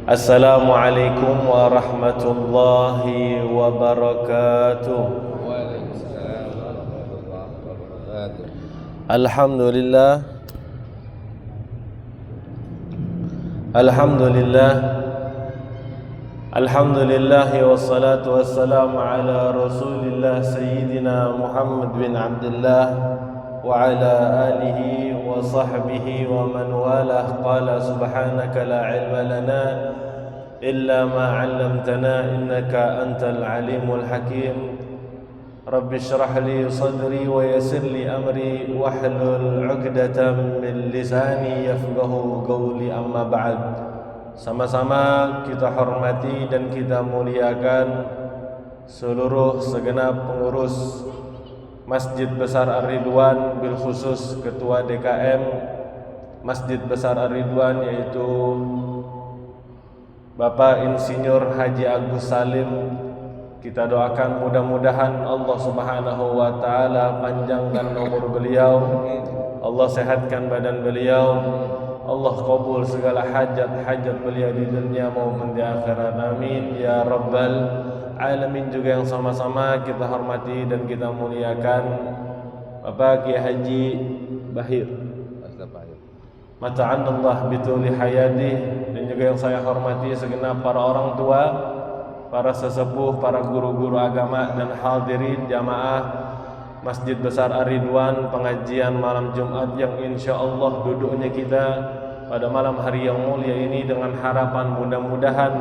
Assalamualaikum warahmatullahi wabarakatuh. Waalaikumsalam warahmatullahi wabarakatuh. Alhamdulillah. Alhamdulillah. Alhamdulillah wassalatu wassalamu ala Rasulillah Sayyidina Muhammad bin Abdullah wa ala alihi wa sahbihi wa man walah. Qala subhanaka la ilma lana illa ma 'allamtana innaka antal alimul hakim. Rabbi shrah li sadri wa yassir li amri wahlul 'uqdatam min lisani yafqahu qawli, amma ba'd. Sama-sama kita hormati dan kita muliakan seluruh segenap pengurus Masjid Besar Ar-Ridwan, bil khusus Ketua DKM Masjid Besar Ar-Ridwan, yaitu Bapak Insinyur Haji Agus Salim. Kita doakan mudah-mudahan Allah Subhanahu wa taala panjangkan umur beliau, Allah sehatkan badan beliau, Allah kabul segala hajat-hajat beliau di dunia maupun di akhirat, amin ya rabbal alamin. Juga yang sama-sama kita hormati dan kita muliakan Bapak Kiai Haji Bahir mata'anallah bituli hayati, dan juga yang saya hormati segenap para orang tua, para sesepuh, para guru-guru agama dan hadirin jamaah Masjid Besar Ar-Ridwan, pengajian malam Jumat yang insya Allah duduknya kita pada malam hari yang mulia ini dengan harapan mudah-mudahan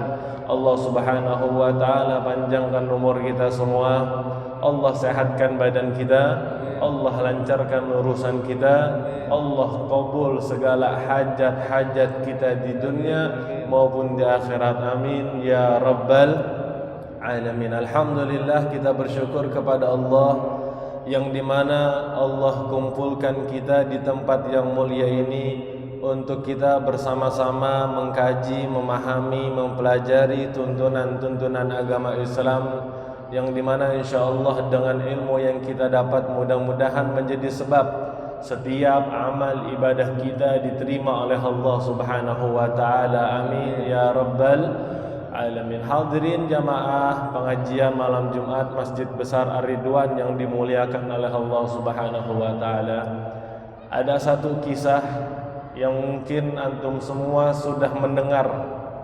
Allah Subhanahu wa taala panjangkan umur kita semua, Allah sehatkan badan kita, Allah lancarkan urusan kita, Allah kabul segala hajat-hajat kita di dunia maupun di akhirat, amin ya rabbal alamin. Alhamdulillah, kita bersyukur kepada Allah yang dimana Allah kumpulkan kita di tempat yang mulia ini untuk kita bersama-sama mengkaji, memahami, mempelajari tuntunan-tuntunan agama Islam, yang dimana insya Allah dengan ilmu yang kita dapat mudah-mudahan menjadi sebab setiap amal ibadah kita diterima oleh Allah Subhanahu wa taala, amin ya rabbal alamin. Hadirin jamaah pengajian malam Jumat Masjid Besar Ar-Ridwan yang dimuliakan oleh Allah Subhanahu wa taala, ada satu kisah yang mungkin antum semua sudah mendengar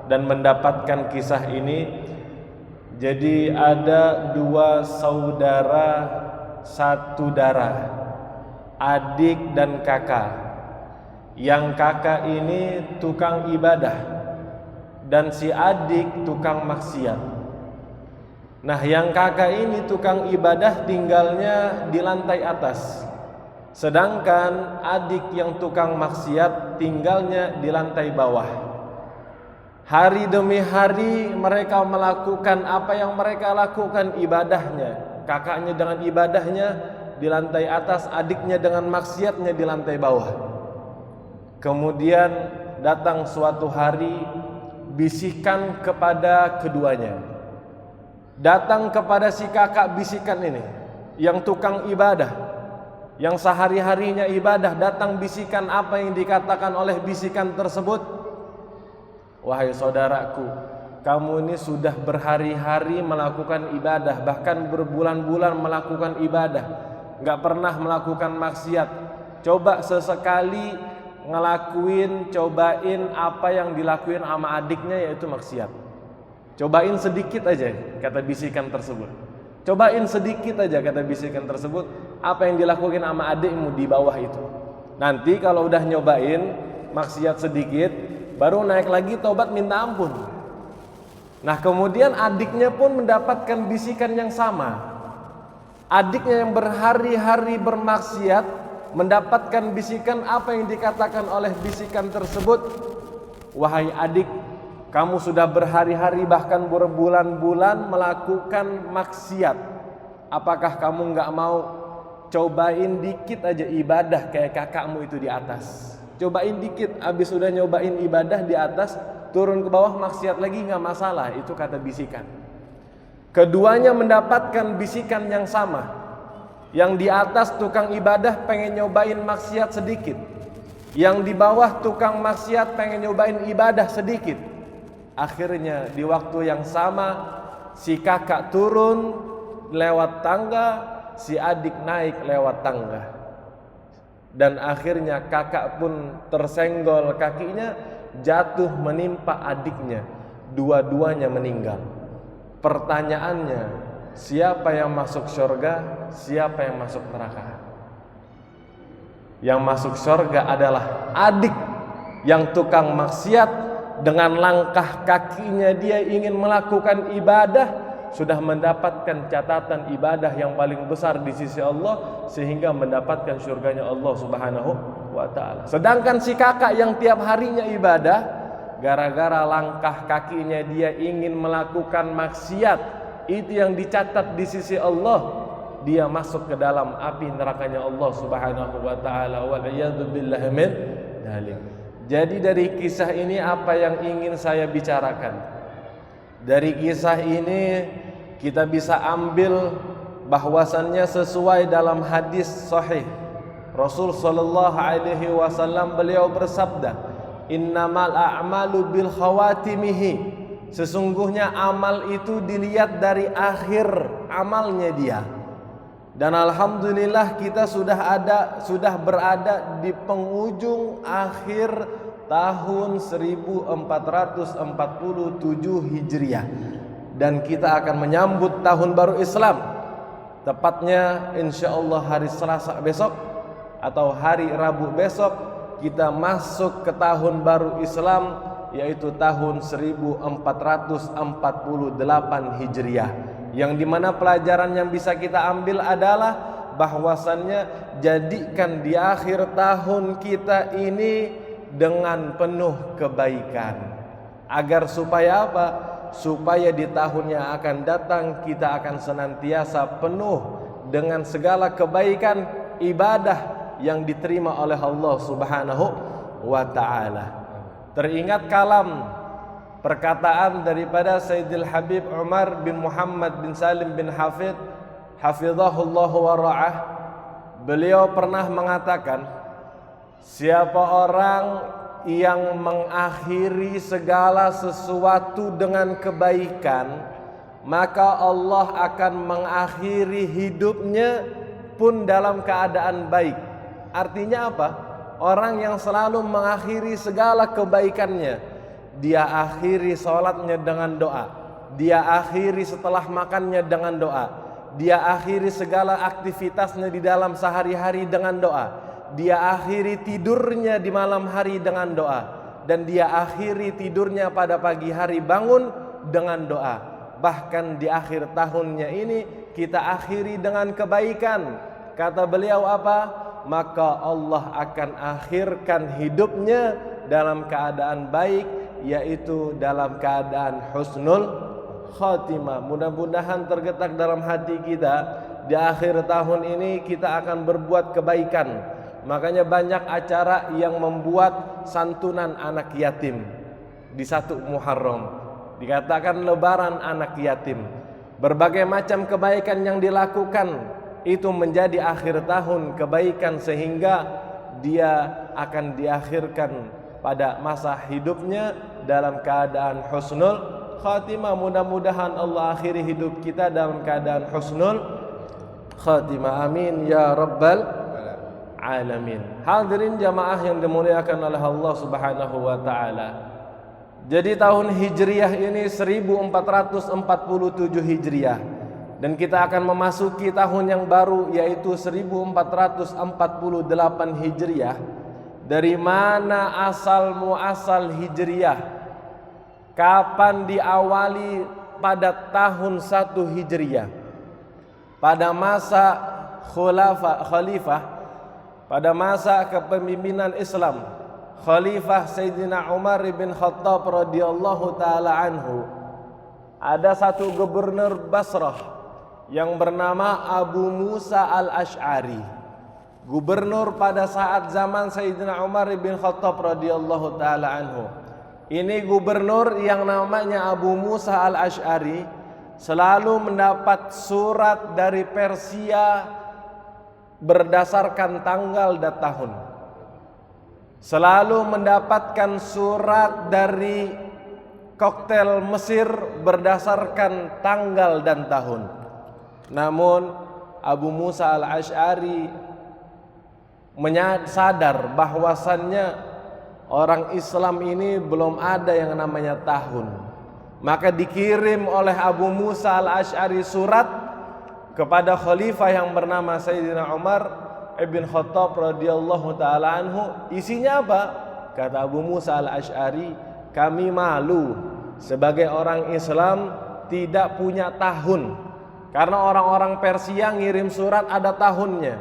dan mendapatkan kisah ini. Jadi ada dua saudara satu darah, adik dan kakak. Yang kakak ini tukang ibadah dan si adik tukang maksiat. Nah, yang kakak ini tukang ibadah tinggalnya di lantai atas, sedangkan adik yang tukang maksiat tinggalnya di lantai bawah. Hari demi hari mereka melakukan apa yang mereka lakukan, ibadahnya. Kakaknya dengan ibadahnya di lantai atas, adiknya dengan maksiatnya di lantai bawah. Kemudian datang suatu hari bisikan kepada keduanya. Datang kepada si kakak bisikan ini, yang tukang ibadah, yang sehari-harinya ibadah, datang bisikan. Apa yang dikatakan oleh bisikan tersebut? Wahai saudaraku, kamu ini sudah berhari-hari melakukan ibadah, bahkan berbulan-bulan melakukan ibadah, gak pernah melakukan maksiat. Coba sesekali ngelakuin, cobain apa yang dilakuin sama adiknya, yaitu maksiat. Cobain sedikit aja, kata bisikan tersebut. Cobain sedikit aja, kata bisikan tersebut, apa yang dilakukan sama adikmu di bawah itu. Nanti kalau udah nyobain maksiat sedikit, baru naik lagi tobat minta ampun. Nah, kemudian adiknya pun mendapatkan bisikan yang sama. Adiknya yang berhari-hari bermaksiat mendapatkan bisikan. Apa yang dikatakan oleh bisikan tersebut? Wahai adik, kamu sudah berhari-hari bahkan berbulan-bulan melakukan maksiat. Apakah kamu gak mau cobain dikit aja ibadah kayak kakakmu itu di atas? Cobain dikit, habis sudah nyobain ibadah di atas, turun ke bawah maksiat lagi, gak masalah. Itu kata bisikan. Keduanya mendapatkan bisikan yang sama. Yang di atas tukang ibadah pengen nyobain maksiat sedikit, yang di bawah tukang maksiat pengen nyobain ibadah sedikit. Akhirnya di waktu yang sama si kakak turun lewat tangga, si adik naik lewat tangga. Dan akhirnya kakak pun tersenggol kakinya, jatuh menimpa adiknya. Dua-duanya meninggal. Pertanyaannya, siapa yang masuk surga, siapa yang masuk neraka? Yang masuk surga adalah adik yang tukang maksiat. Dengan langkah kakinya dia ingin melakukan ibadah, sudah mendapatkan catatan ibadah yang paling besar di sisi Allah, sehingga mendapatkan surganya Allah Subhanahu wa ta'ala. Sedangkan si kakak yang tiap harinya ibadah, gara-gara langkah kakinya dia ingin melakukan maksiat, itu yang dicatat di sisi Allah, dia masuk ke dalam api nerakanya Allah Subhanahu wa ta'ala. Wal-iyadu billahi min dzalik. Jadi dari kisah ini apa yang ingin saya bicarakan? Dari kisah ini kita bisa ambil bahwasannya sesuai dalam hadis sahih. Rasul sallallahu alaihi wasallam beliau bersabda, "Innamal a'malu bil khawatimihi." Sesungguhnya amal itu dilihat dari akhir amalnya dia. Dan alhamdulillah kita sudah berada di penghujung akhir tahun 1447 Hijriah. Dan kita akan menyambut tahun baru Islam. Tepatnya insyaallah hari Selasa besok atau hari Rabu besok kita masuk ke tahun baru Islam, yaitu tahun 1448 Hijriah. Yang dimana pelajaran yang bisa kita ambil adalah bahwasannya jadikan di akhir tahun kita ini dengan penuh kebaikan. Agar supaya apa? Supaya di tahun yang akan datang kita akan senantiasa penuh dengan segala kebaikan ibadah yang diterima oleh Allah Subhanahu wa ta'ala. Teringat kalam perkataan daripada Sayyidil Habib Umar bin Muhammad bin Salim bin Hafid hafizahullah wa ra'ah. Beliau pernah mengatakan, siapa orang yang mengakhiri segala sesuatu dengan kebaikan, maka Allah akan mengakhiri hidupnya pun dalam keadaan baik. Artinya apa? Orang yang selalu mengakhiri segala kebaikannya, dia akhiri sholatnya dengan doa, dia akhiri setelah makannya dengan doa, dia akhiri segala aktivitasnya di dalam sehari-hari dengan doa, dia akhiri tidurnya di malam hari dengan doa, dan dia akhiri tidurnya pada pagi hari bangun dengan doa. Bahkan di akhir tahunnya ini kita akhiri dengan kebaikan. Kata beliau apa? Maka Allah akan akhirkan hidupnya dalam keadaan baik, yaitu dalam keadaan husnul khatimah. Mudah-mudahan tergetak dalam hati kita, di akhir tahun ini kita akan berbuat kebaikan. Makanya banyak acara yang membuat santunan anak yatim di 1 Muharram, dikatakan lebaran anak yatim. Berbagai macam kebaikan yang dilakukan itu menjadi akhir tahun kebaikan, sehingga dia akan diakhirkan pada masa hidupnya dalam keadaan husnul khatimah. Mudah-mudahan Allah akhiri hidup kita dalam keadaan husnul khatimah. Amin ya rabbal alamin. Hadirin jamaah yang dimuliakan oleh Allah Subhanahu wa ta'ala. Jadi tahun Hijriah ini 1447 Hijriah, dan kita akan memasuki tahun yang baru, yaitu 1448 Hijriah. Dari mana asal muasal Hijriah? Kapan diawali? Pada tahun 1 Hijriah, pada masa khalifah, pada masa kepemimpinan Islam Khalifah Sayyidina Umar bin Khattab radhiyallahu taala anhu. Ada satu gubernur Basrah yang bernama Abu Musa al-Ash'ari. Gubernur pada saat zaman Sayyidina Umar bin Khattab radhiyallahu taala anhu. Ini gubernur yang namanya Abu Musa al-Ash'ari selalu mendapat surat dari Persia berdasarkan tanggal dan tahun. Selalu mendapatkan surat dari koktail Mesir berdasarkan tanggal dan tahun. Namun Abu Musa al-Asy'ari sadar bahwasannya orang Islam ini belum ada yang namanya tahun. Maka dikirim oleh Abu Musa al-Asy'ari surat kepada khalifah yang bernama Sayyidina Umar ibn Khattab radhiyallahu taala anhu. Isinya apa? Kata Abu Musa al-Asy'ari, kami malu sebagai orang Islam tidak punya tahun. Karena orang-orang Persia ngirim surat ada tahunnya,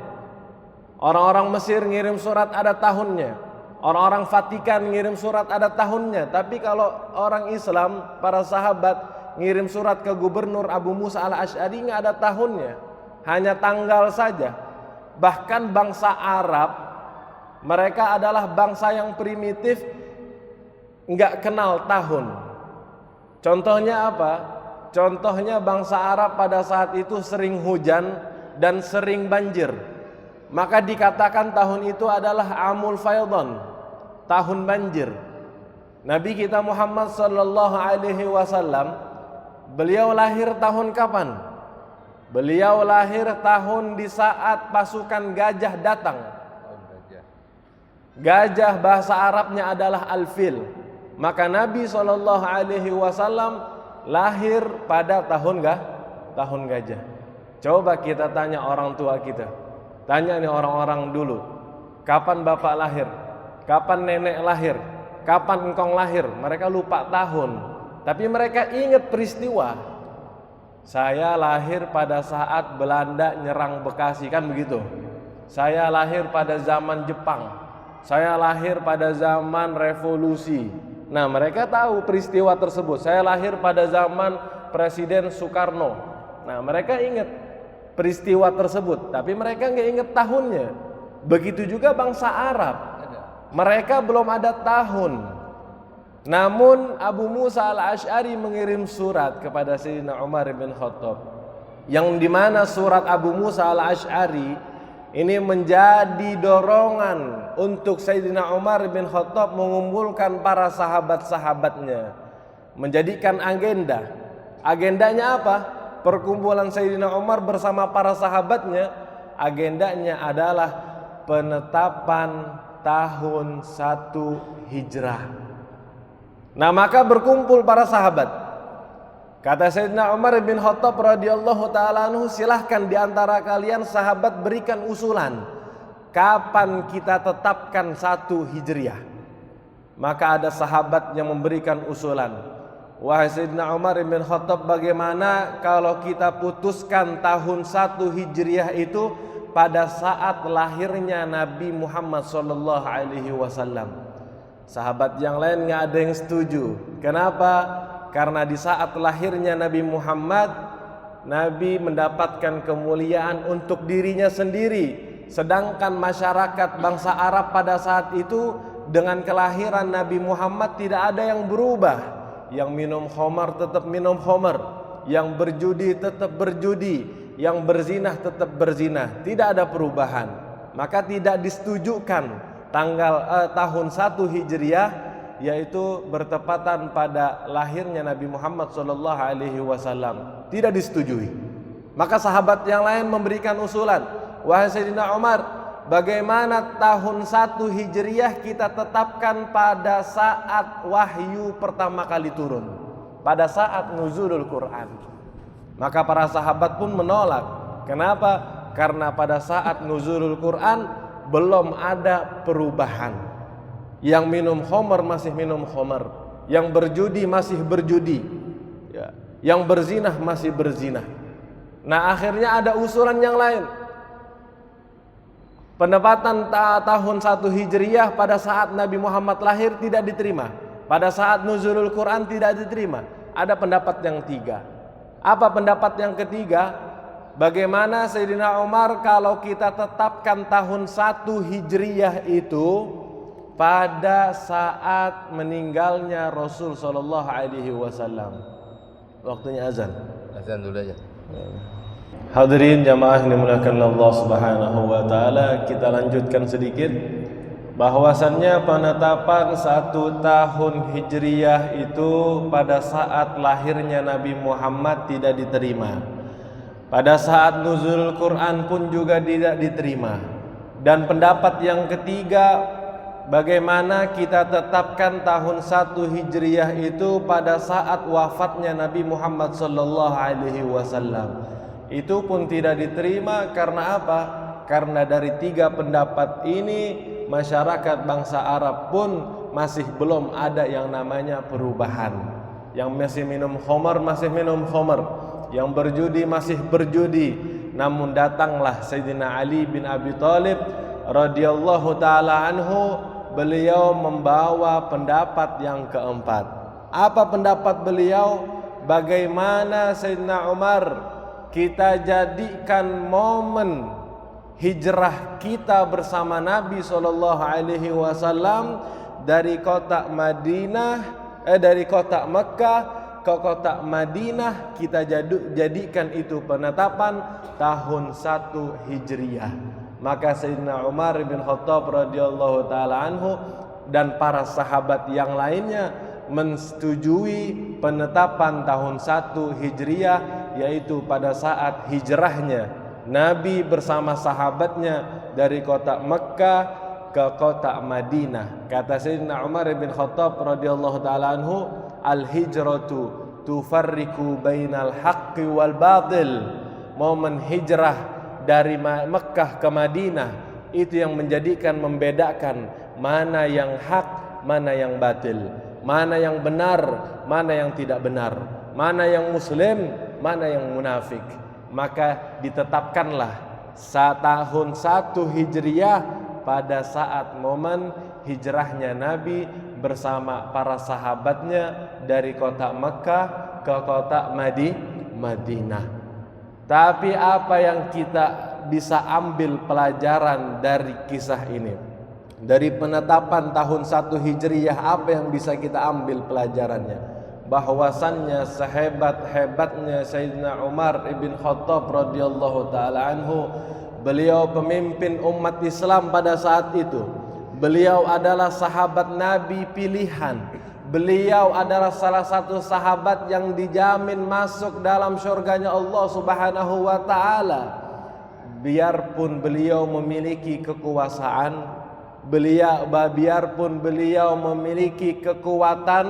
orang-orang Mesir ngirim surat ada tahunnya, orang-orang Vatikan ngirim surat ada tahunnya. Tapi kalau orang Islam, para sahabat ngirim surat ke gubernur Abu Musa al-Asy'ari nggak ada tahunnya, hanya tanggal saja. Bahkan bangsa Arab, mereka adalah bangsa yang primitif, nggak kenal tahun. Contohnya apa? Contohnya bangsa Arab pada saat itu sering hujan dan sering banjir. Maka dikatakan tahun itu adalah Amul Faydhan, tahun banjir. Nabi kita Muhammad sallallahu alaihi wasallam, beliau lahir tahun kapan? Beliau lahir tahun di saat pasukan gajah datang. Gajah bahasa Arabnya adalah al-fil. Maka Nabi sallallahu alaihi wasallam lahir pada tahun gajah. Coba kita tanya orang tua kita, tanya nih orang-orang dulu, kapan bapak lahir, kapan nenek lahir, kapan engkong lahir. Mereka lupa tahun, tapi mereka ingat peristiwa. Saya lahir pada saat Belanda nyerang Bekasi, kan begitu. Saya lahir pada zaman Jepang, saya lahir pada zaman revolusi. Nah, mereka tahu peristiwa tersebut. Saya lahir pada zaman Presiden Soekarno. Nah, mereka ingat peristiwa tersebut, tapi mereka nggak ingat tahunnya. Begitu juga bangsa Arab, mereka belum ada tahun. Namun Abu Musa al-Asy'ari mengirim surat kepada Sayyidina Umar bin Khattab, yang dimana surat Abu Musa al-Asy'ari ini menjadi dorongan untuk Sayyidina Umar bin Khattab mengumpulkan para sahabat-sahabatnya, menjadikan agenda. Agendanya apa? Perkumpulan Sayyidina Umar bersama para sahabatnya, agendanya adalah penetapan tahun 1 Hijrah. Nah, maka berkumpul para sahabat. Kata Sayyidina Umar bin Khattab radhiyallahu taala anhu, silahkan di antara kalian sahabat berikan usulan, kapan kita tetapkan 1 Hijriah. Maka ada sahabat yang memberikan usulan, wahai Sayyidina Umar bin Khattab, bagaimana kalau kita putuskan tahun 1 Hijriah itu pada saat lahirnya Nabi Muhammad sallallahu alaihi wasallam. Sahabat yang lain nggak ada yang setuju. Kenapa? Karena di saat lahirnya Nabi Muhammad, Nabi mendapatkan kemuliaan untuk dirinya sendiri. Sedangkan masyarakat bangsa Arab pada saat itu, dengan kelahiran Nabi Muhammad tidak ada yang berubah. Yang minum khamar tetap minum khamar, yang berjudi tetap berjudi, yang berzinah tetap berzinah. Tidak ada perubahan. Maka tidak disetujukan tahun 1 Hijriah, yaitu bertepatan pada lahirnya Nabi Muhammad SAW, tidak disetujui. Maka sahabat yang lain memberikan usulan, wahai Sayyidina Umar, bagaimana tahun 1 Hijriah kita tetapkan pada saat wahyu pertama kali turun, pada saat nuzulul Quran. Maka para sahabat pun menolak. Kenapa? Karena pada saat nuzulul Quran belum ada perubahan. Yang minum khamar masih minum khamar, yang berjudi masih berjudi, ya, yang berzinah masih berzinah. Nah, akhirnya ada usulan yang lain. Pendapatan tahun 1 Hijriah pada saat Nabi Muhammad lahir tidak diterima, pada saat nuzulul Quran tidak diterima. Ada pendapat yang 3. Apa pendapat yang ketiga? Bagaimana Sayyidina Umar kalau kita tetapkan tahun 1 Hijriah itu pada saat meninggalnya Rasul sallallahu alaihi wasallam? Waktunya azan. Azan dulu aja. Hadirin jamaah yang dimuliakan Allah Subhanahu wa taala, kita lanjutkan sedikit bahwasannya penetapan 1 tahun Hijriyah itu pada saat lahirnya Nabi Muhammad tidak diterima. Pada saat nuzul Quran pun juga tidak diterima. Dan pendapat yang ketiga, bagaimana kita tetapkan tahun 1 Hijriyah itu pada saat wafatnya Nabi Muhammad sallallahu alaihi wasallam. Itu pun tidak diterima karena apa? Karena dari 3 pendapat ini masyarakat bangsa Arab pun masih belum ada yang namanya perubahan. Yang masih minum khamar masih minum khamar, yang berjudi masih berjudi. Namun datanglah Sayyidina Ali bin Abi Thalib radhiyallahu taala anhu, beliau membawa pendapat yang keempat. Apa pendapat beliau? Bagaimana Sayyidina Umar kita jadikan momen hijrah kita bersama Nabi sallallahu alaihi wasallam dari kota dari kota Mekah ke kota Madinah, kita jadikan itu penetapan tahun 1 Hijriyah. Maka Sayyidina Umar bin Khattab radhiyallahu taala anhu dan para sahabat yang lainnya mensetujui penetapan tahun 1 Hijriyah, yaitu pada saat hijrahnya Nabi bersama sahabatnya dari kota Mekkah ke kota Madinah. Kata Sayyidina Umar bin Khattab radhiyallahu taala anhu, al-hijratu tufarriqu bainal haqqi wal batil. Momen hijrah dari Mekkah ke Madinah itu yang menjadikan membedakan mana yang hak, mana yang batil, mana yang benar, mana yang tidak benar, mana yang muslim, mana yang munafik. Maka ditetapkanlah tahun 1 Hijriyah pada saat momen hijrahnya Nabi bersama para sahabatnya dari kota Mekkah ke kota Madinah. Tapi apa yang kita bisa ambil pelajaran dari kisah ini? Dari penetapan tahun 1 Hijriyah, apa yang bisa kita ambil pelajarannya? Bahwasannya sehebat-hebatnya Sayyidina Umar ibn Khattab radhiyallahu taala anhu, beliau pemimpin umat Islam pada saat itu. Beliau adalah sahabat Nabi pilihan. Beliau adalah salah satu sahabat yang dijamin masuk dalam surganya Allah Subhanahu wa taala. Biarpun beliau memiliki kekuasaan, biarpun beliau memiliki kekuatan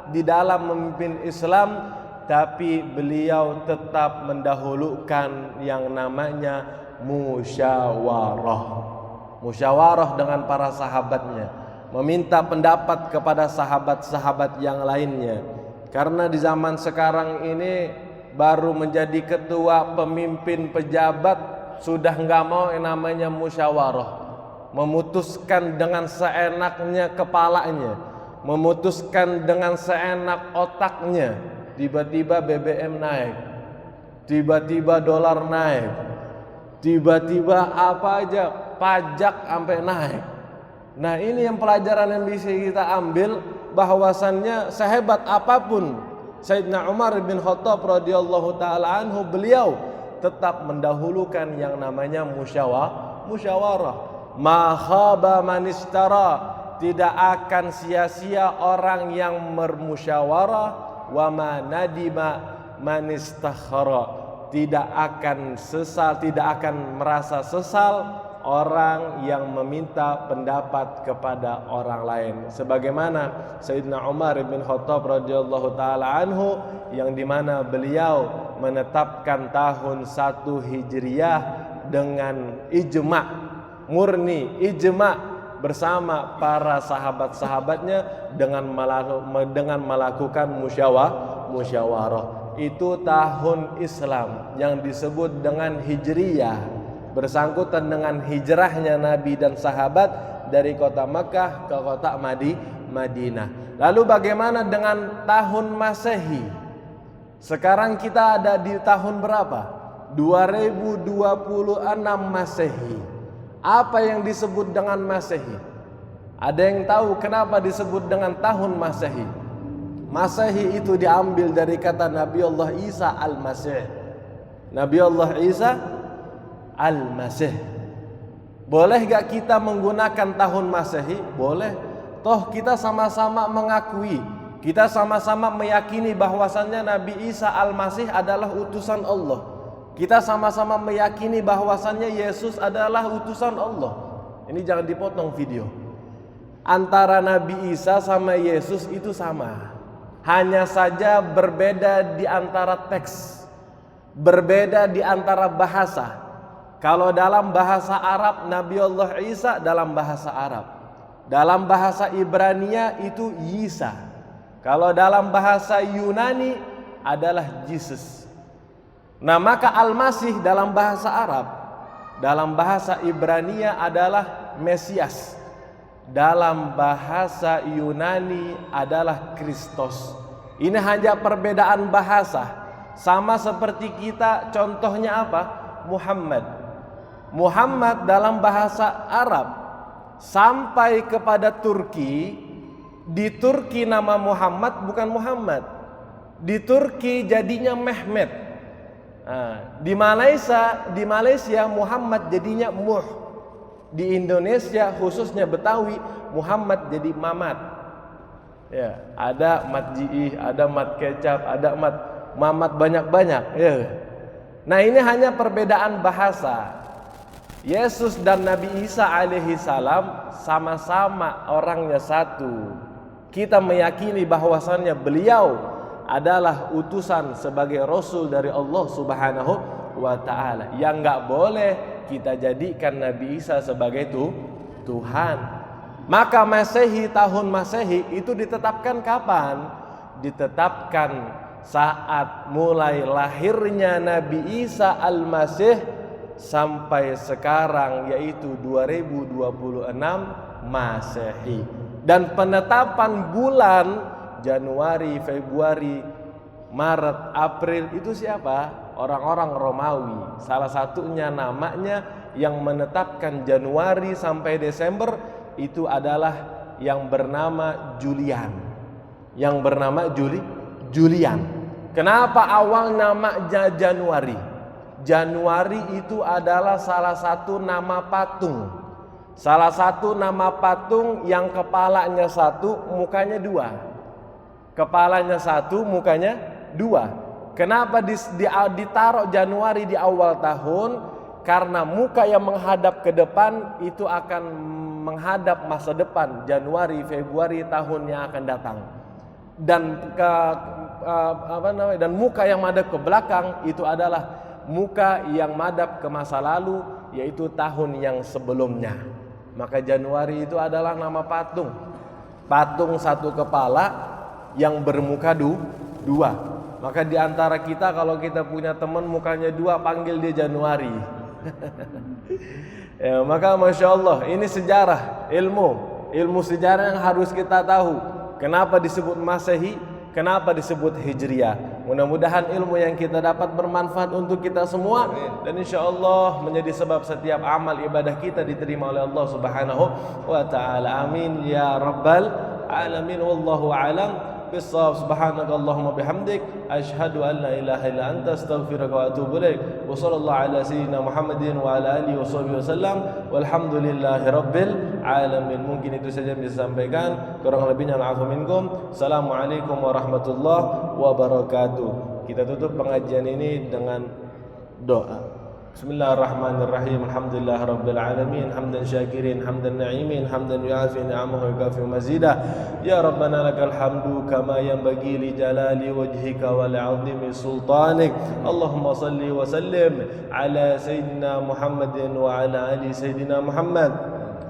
di dalam memimpin Islam, tapi beliau tetap mendahulukan yang namanya musyawarah. Musyawarah dengan para sahabatnya, meminta pendapat kepada sahabat-sahabat yang lainnya. Karena di zaman sekarang ini baru menjadi ketua, pemimpin, pejabat, sudah nggak mau yang namanya musyawarah, memutuskan dengan seenaknya kepalanya, memutuskan dengan seenak otaknya. Tiba-tiba BBM naik, tiba-tiba dolar naik, tiba-tiba apa aja, pajak sampai naik. Nah, ini yang pelajaran yang bisa kita ambil, bahwasannya sehebat apapun Sayyidina Umar bin Khattab radhiyallahu taala anhu, beliau tetap mendahulukan yang namanya musyawarah. Ma khaba man istara, tidak akan sia-sia orang yang bermusyawarah. Wa ma nadima man istakhara, tidak akan sesal, tidak akan merasa sesal orang yang meminta pendapat kepada orang lain. Sebagaimana Sayyidina Umar bin Khattab radhiyallahu taala anhu, yang dimana beliau menetapkan tahun 1 Hijriyah dengan ijma', murni ijma' bersama para sahabat-sahabatnya dengan melakukan musyawarah. Itu tahun Islam yang disebut dengan Hijriyah, bersangkutan dengan hijrahnya Nabi dan sahabat dari kota Makkah ke kota Madinah. Lalu bagaimana dengan tahun Masehi? Sekarang kita ada di tahun berapa? 2026 Masehi. Apa yang disebut dengan Masehi? Ada yang tahu kenapa disebut dengan tahun Masehi? Masehi itu diambil dari kata Nabi Allah Isa al-Masih. Nabi Allah Isa al-Masih. Boleh gak kita menggunakan tahun Masehi? Boleh. Toh kita sama-sama mengakui, kita sama-sama meyakini bahwasannya Nabi Isa Al-Masih adalah utusan Allah. Kita sama-sama meyakini bahwasannya Yesus adalah utusan Allah. Ini jangan dipotong video. Antara Nabi Isa sama Yesus itu sama. Hanya saja berbeda di antara teks, berbeda di antara bahasa. Kalau dalam bahasa Arab, Nabi Allah Isa dalam bahasa Arab. Dalam bahasa Ibrania itu Yisa. Kalau dalam bahasa Yunani adalah Jesus. Nah, maka Al-Masih dalam bahasa Arab, dalam bahasa Ibrania adalah Mesias. Dalam bahasa Yunani adalah Kristus. Ini hanya perbedaan bahasa. Sama seperti kita, contohnya apa? Muhammad. Muhammad dalam bahasa Arab sampai kepada Turki. Di Turki nama Muhammad bukan Muhammad. Di Turki jadinya Mehmet. Nah, di Malaysia Muhammad jadinya Muh. Di Indonesia khususnya Betawi Muhammad jadi Mamat. Ya, ada Mat Jiih, ada Mat Kecap, ada Mamat banyak-banyak. Ya. Nah, ini hanya perbedaan bahasa. Yesus dan Nabi Isa alaihi salam sama-sama orangnya satu. Kita meyakini bahwasannya beliau adalah utusan sebagai Rasul dari Allah Subhanahu wa ta'ala. Yang gak boleh kita jadikan Nabi Isa sebagai Tuhan. Maka Masehi, tahun Masehi itu ditetapkan kapan? Ditetapkan saat mulai lahirnya Nabi Isa Al-Masih sampai sekarang, yaitu 2026 Masehi. Dan penetapan bulan Januari, Februari, Maret, April itu siapa? Orang-orang Romawi. Salah satunya namanya yang menetapkan Januari sampai Desember itu adalah yang bernama Julian. Yang bernama Julian. Kenapa awal namanya Januari? Januari itu adalah salah satu nama patung. Salah satu nama patung yang kepalanya satu, mukanya dua. Kepalanya satu, mukanya dua. Kenapa ditaruh Januari di awal tahun? Karena muka yang menghadap ke depan itu akan menghadap masa depan, Januari, Februari tahun yang akan datang. Dan dan muka yang menghadap ke belakang itu adalah muka yang madhab ke masa lalu, yaitu tahun yang sebelumnya. Maka Januari itu adalah nama patung. Patung satu kepala yang bermuka dua. Maka di antara kita kalau kita punya teman mukanya dua, panggil dia Januari. Ya, maka Masya Allah, ini sejarah, ilmu sejarah yang harus kita tahu. Kenapa disebut Masehi? Kenapa disebut Hijriah? Mudah-mudahan ilmu yang kita dapat bermanfaat untuk kita semua. Dan insya Allah menjadi sebab setiap amal ibadah kita diterima oleh Allah Subhanahu wa ta'ala. Amin ya Rabbal Alamin. Wallahu a'lam bissawab. Subhanakallahumma bihamdik, asyhadu an la ilaha illa anta, astaghfiruka wa atubu ilaik. Wa sallallahu ala sayyidina Muhammadin wa ala alihi wa sahbihi wasallam. Walhamdulillahi rabbil alamin. Mungkin itu saja yang bisa disampaikan, kurang lebihnya al'afu minkum. Assalamualaikum warahmatullahi wabarakatuh. Kita tutup pengajian ini dengan doa. Bismillahirrahmanirrahim. Alhamdulillah rabbil alamin, hamdan syakirin, hamdan na'imin, hamdan yu'afi ni'amahu wa yukafi mazidah. Ya Rabbana lakal hamdu kama yanbaghi li jalali wajhika wa li'azimi sultanik. Allahumma salli wa sallim ala sayyidina Muhammadin wa ala ali sayyidina Muhammad.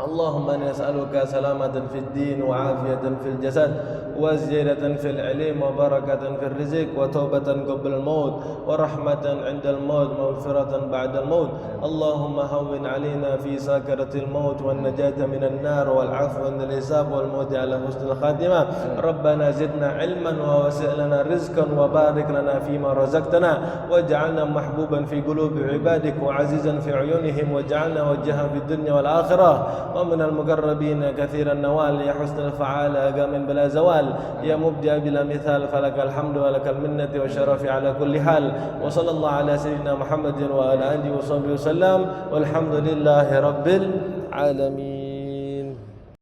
Allahumma nas'aluka salamatan fid din wa afiyatan fil jasad wa ziyadatan fil ilm wa barakatan fil rizq wa taubatan qabla al maut wa rahmatan 'inda al maut wa maghfiratan ba'da al maut. Allahumma hawwin 'alaina fi sakaratil maut wan najata minan nar wal 'afwa 'inda al hisab wal maut 'ala husnil khatimah. Rabbana zidna 'ilman wa wasi' lana rizqan wa barik lana fima razaqtana waj'alna mahbuban fi qulubi 'ibadik wa 'azizan fi 'uyunihim waj'alna wajhan fid dunya wal akhirah ومن المقربين كثير النوال يا حسن الفعال أقام بلا زوال يا مبدع بلا مثال فلك الحمد ولك المنة والشرف على كل حال وصلى الله على سيدنا محمد وعلى آله وصحبه وسلم والحمد لله رب العالمين.